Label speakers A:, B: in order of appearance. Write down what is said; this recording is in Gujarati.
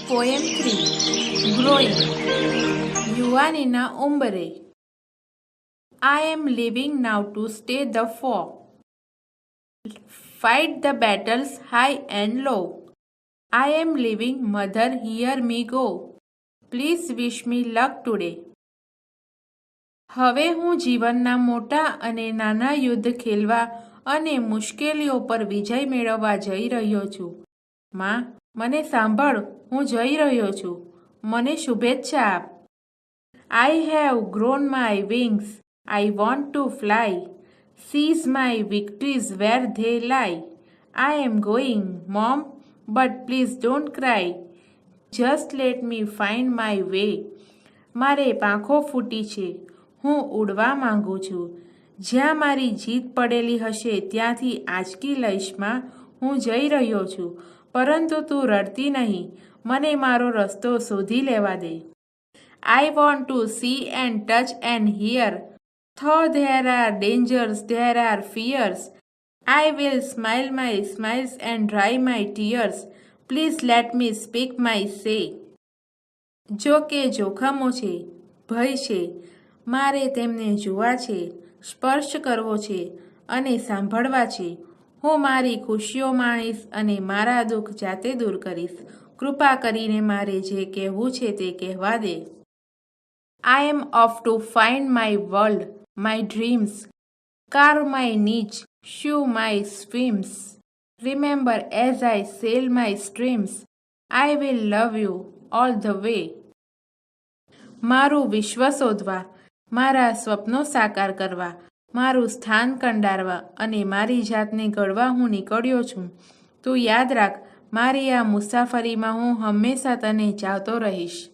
A: Poem 3 Growing Yuvanina Umbre I am living now to stay the foe. Fight the battles high and low. I am living, mother, hear me go. Please wish me luck today. હવે હું જીવનના મોટા અને નાના યુદ્ધ ખેલવા અને મુશ્કેલીઓ પર વિજય મેળવવા જઈ રહ્યો છું. માં, મને સાંભળ, હું જઈ રહ્યો છું. મને શુભેચ્છા આપ. I have grown my wings. I want to fly. Seize my victories where they lie. I am going, Mom, but please don't cry. Just let me find my way. મારે પાંખો ફૂટી છે. હું ઉડવા માંગુ છું. જ્યાં મારી જીત પડેલી હશે ત્યાંથી આંચકી લઈશમાં હું જઈ રહ્યો છું. પરંતુ તું રડતી નહીં. મને મારો રસ્તો શોધી લેવા દે. I want to see and touch and hear. Though there are dangers, there are fears. I will smile my smiles and dry my tears. Please let me speak my say. જો કે જોખમો છે, ભય છે, મારે તેમને જોવા છે, સ્પર્શ કરવો છે અને સાંભળવા છે. હું મારી ખુશીઓ માણીશ અને મારા દુઃખ જાતે દૂર કરીશ. કૃપા કરીને મારે જે કહેવું છે તે કહેવા દે. I am off to find my world, my dreams. Carve my niche, show my swims. Remember as I sail my streams, I will love you all the way. મારું વિશ્વ શોધવા, મારા સ્વપ્નો સાકાર કરવા, મારું સ્થાન કંડારવા અને મારી જાતને ઘડવા હું નીકળ્યો છું. તું યાદ રાખ, મારી આ મુસાફરીમાં હું હંમેશા તને ચાહતો રહીશ.